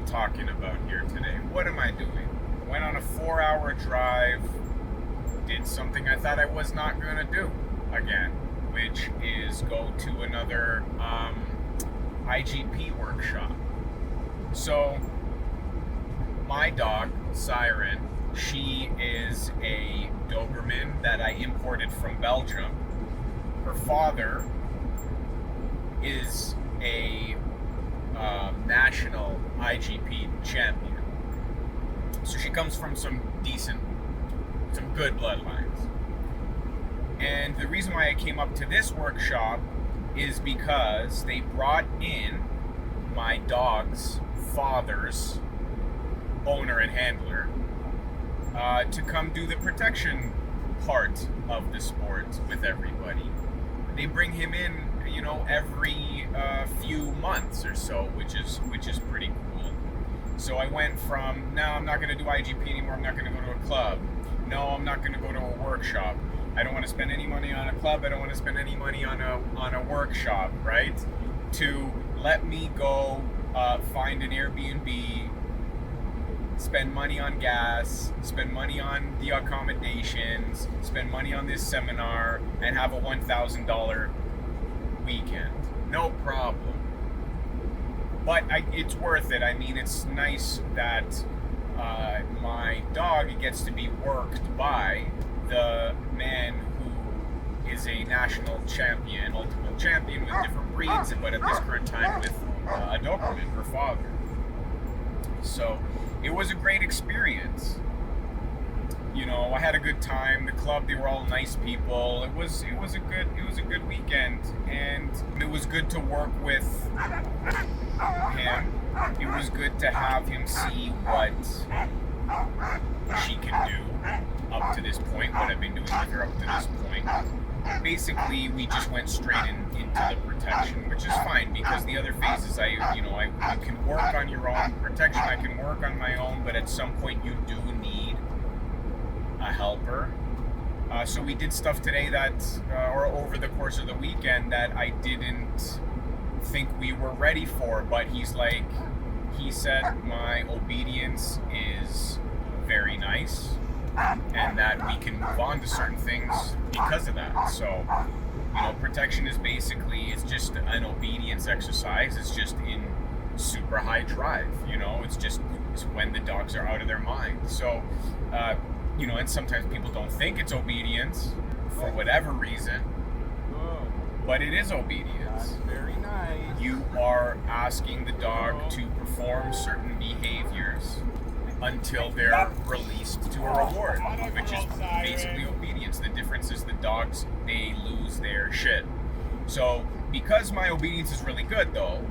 talking about here today? What am I doing? Went on a 4-hour drive, did something I thought I was not going to do again, which is go to another IGP workshop. So, my dog, Siren, she is a Doberman that I imported from Belgium. Her father is a national IGP champion. So she comes from some good bloodlines. And the reason why I came up to this workshop is because they brought in my dog's father's owner and handler to come do the protection part of the sport with everybody. They bring him in, every few months or so, which is pretty cool. So I went from, no, I'm not going to do IGP anymore. I'm not going to go to a club. No, I'm not going to go to a workshop. I don't want to spend any money on a club. I don't want to spend any money on a workshop, right? To let me go find an Airbnb, spend money on gas, spend money on the accommodations, spend money on this seminar, and have a $1,000 weekend. No problem. But it's worth it. I mean, it's nice that my dog gets to be worked by the man who is a national champion, ultimate champion with different breeds, but at this current time with a Doberman, her father. So it was a great experience. I had a good time. The club, they were all nice people. It was a good weekend, and it was good to work with him. It was good to have him see what she can do up to this point, what I've been doing with her up to this point. Basically, we just went straight into the protection, which is fine, because the other phases, you can work on your own protection, I can work on my own, but at some point you do need a helper. So we did stuff today or over the course of the weekend that I didn't think we were ready for, but he said my obedience is very nice and that we can move on to certain things because of that. So, protection is just an obedience exercise. It's just in super high drive, it's when the dogs are out of their mind. So, and sometimes people don't think it's obedience for whatever reason, but it is obedience. Very nice. You are asking the dog to perform certain behaviors until they're released to a reward, which is basically obedience. The difference is the dogs, they lose their shit. So, because my obedience is really good, though,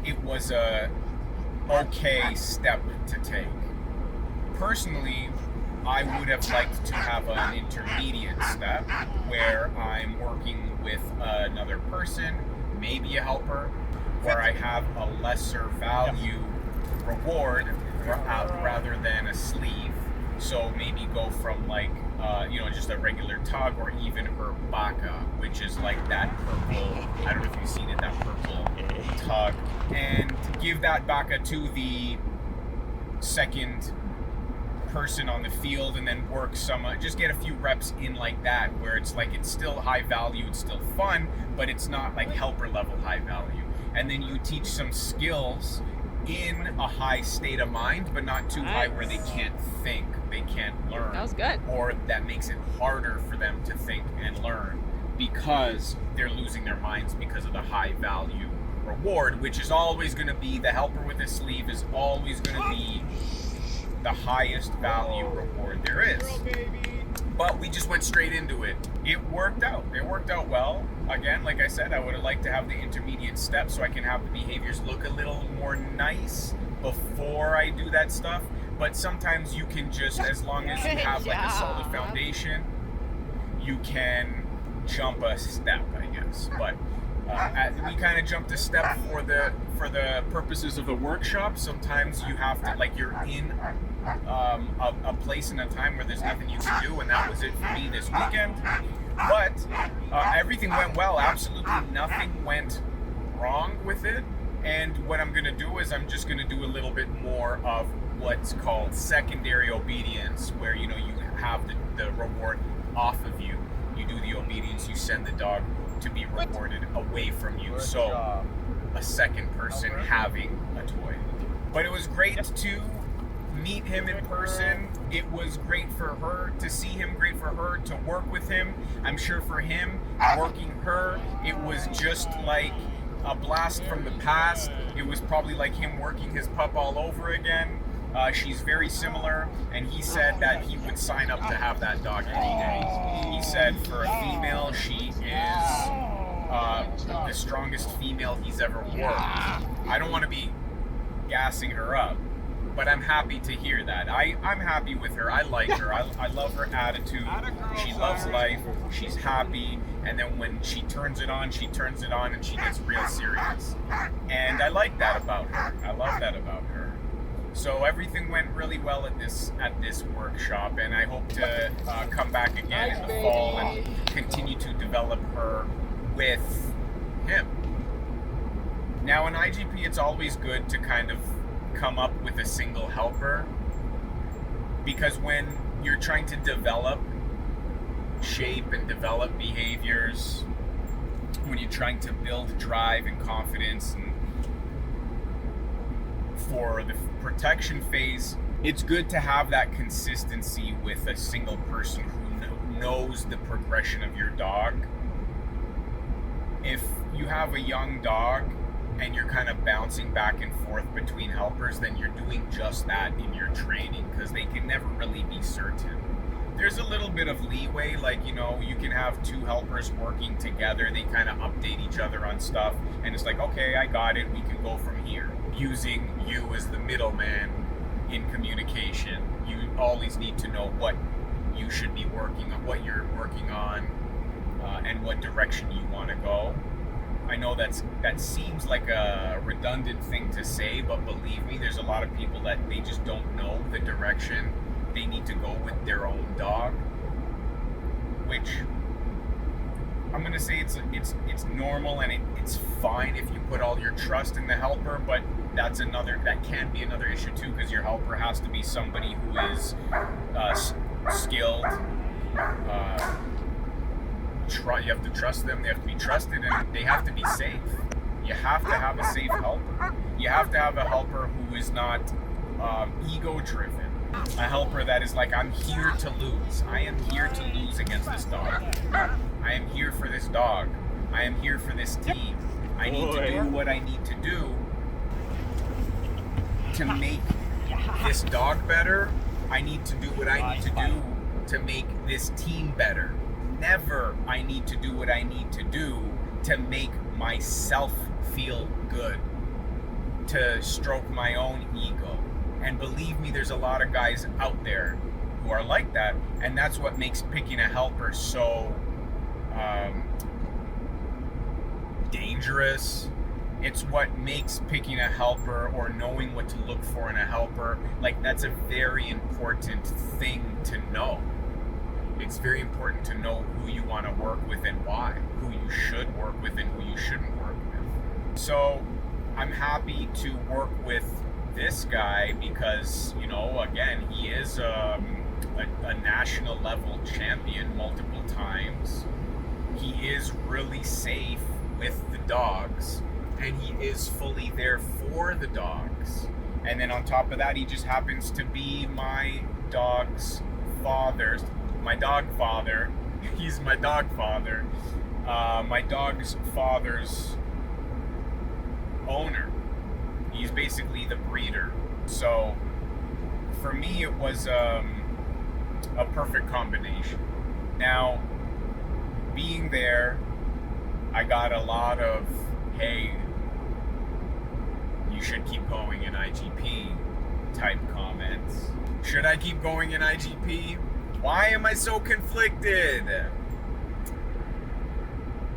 it was a okay step to take. Personally, I would have liked to have an intermediate step where I'm working with another person, maybe a helper, where I have a lesser value reward rather than a sleeve. So maybe go from just a regular tug, or even her baka, which is like that purple, I don't know if you've seen it, that purple tug, and give that baka to the second person on the field, and then work just get a few reps in like that, where it's still high value, it's still fun, but it's not like helper level high value. And then you teach some skills in a high state of mind, but not too high where they can't think, they can't learn. That was good. Or that makes it harder for them to think and learn because they're losing their minds because of the high value reward, which is always going to be, the helper with a sleeve is always going to be the highest value reward there is. But we just went straight into it. It worked out. It worked out well. Again, like I said, I would have liked to have the intermediate step so I can have the behaviors look a little more nice before I do that stuff. But sometimes you can just, as long as you have a solid foundation, you can jump a step, I guess. But we kind of jumped a step for the purposes of the workshop. Sometimes you have to, you're in a place and a time where there's nothing you can do, and that was it for me this weekend. But everything went well. Absolutely nothing went wrong with it. And what I'm going to do is I'm just going to do a little bit more of what's called secondary obedience, where, you know, you have the reward off of you. You do the obedience, you send the dog to be rewarded away from you. So a second person having a toy. But it was great to meet him in person. It was great for her to see him, great for her to work with him. I'm sure for him, working her, it was just like a blast from the past. It was probably like him working his pup all over again. She's very similar, and he said that he would sign up to have that dog any day. He said for a female, she is the strongest female he's ever worked. I don't want to be gassing her up, but I'm happy to hear that. I'm happy with her. I like her. I love her attitude. She loves life. She's happy. And then when she turns it on, and she gets real serious. And I like that about her. I love that about her. So everything went really well at this workshop, and I hope to come back again in the fall and continue to develop her with him. Now in IGP, it's always good to kind of come up with a single helper, because when you're trying to develop shape and develop behaviors, when you're trying to build drive and confidence, and for the protection phase, it's good to have that consistency with a single person who knows the progression of your dog. If you have a young dog and you're kind of bouncing back and forth between helpers, then you're doing just that in your training, because they can never really be certain. There's a little bit of leeway, like, you know, you can have two helpers working together, they kind of update each other on stuff, and it's like, okay, I got it, we can go from here. Using you as the middleman in communication, you always need to know what you should be working on, what you're working on, and what direction you want to go. I know that seems like a redundant thing to say, but believe me, there's a lot of people that they just don't know the direction they need to go with their own dog, which I'm gonna say it's normal, and it's fine if you put all your trust in the helper, but that can be another issue too, because your helper has to be somebody who is skilled. You have to trust them, they have to be trusted, and they have to be safe. You have to have a safe helper. You have to have a helper who is not ego-driven. A helper that is like, I'm here to lose. I am here to lose against this dog. I am here for this dog. I am here for this team. I need to do what I need to do to make this dog better. I need to do what I need to do to make this team better. Never I need to do what I need to do to make myself feel good, to stroke my own ego. And believe me, there's a lot of guys out there who are like that, and that's what makes picking a helper so dangerous. It's what makes picking a helper, or knowing what to look for in a helper, like, that's a very important thing to know. It's very important to know who you want to work with and why, who you should work with and who you shouldn't work with. So I'm happy to work with this guy because, you know, again, he is a national level champion multiple times. He is really safe with the dogs, and he is fully there for the dogs. And then on top of that, he just happens to be my dog's father. My dog father. He's my dog father. My dog's father's owner. He's basically the breeder. So for me, it was a perfect combination. Now, being there, I got a lot of, hey, you should keep going in IGP type comments. Should I keep going in IGP? Why am I so conflicted?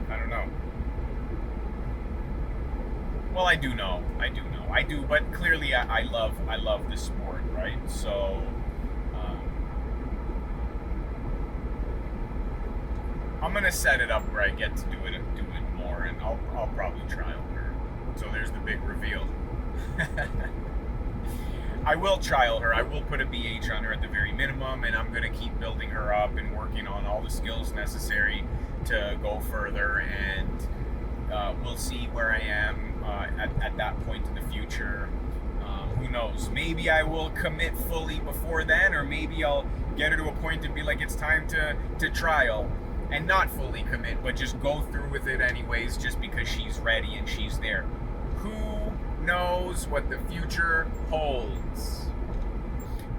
I don't know. Well, I do know. I do, but clearly I love the sport, right? So I'm gonna set it up where I get to do it more, and I'll probably trial her. So there's the big reveal. I will trial her. I will put a BH on her at the very minimum, and I'm going to keep building her up and working on all the skills necessary to go further. And we'll see where I am at that point in the future. Who knows? Maybe I will commit fully before then, or maybe I'll get her to a point and be like, it's time to trial, and not fully commit, but just go through with it anyways, just because she's ready and she's there. Who knows what the future holds?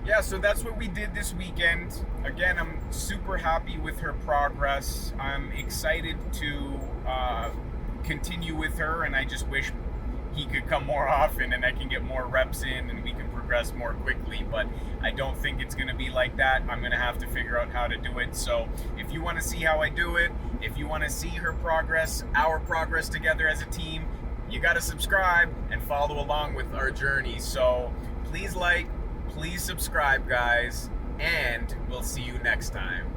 Yeah, so that's what we did this weekend. Again, I'm super happy with her progress. I'm excited to continue with her, and I just wish he could come more often and I can get more reps in and we can progress more quickly, but I don't think it's going to be like that. I'm going to have to figure out how to do it. So if you want to see how I do it, if you want to see her progress, our progress together as a team, you got to subscribe and follow along with our journey. So please like, please subscribe, guys, and we'll see you next time.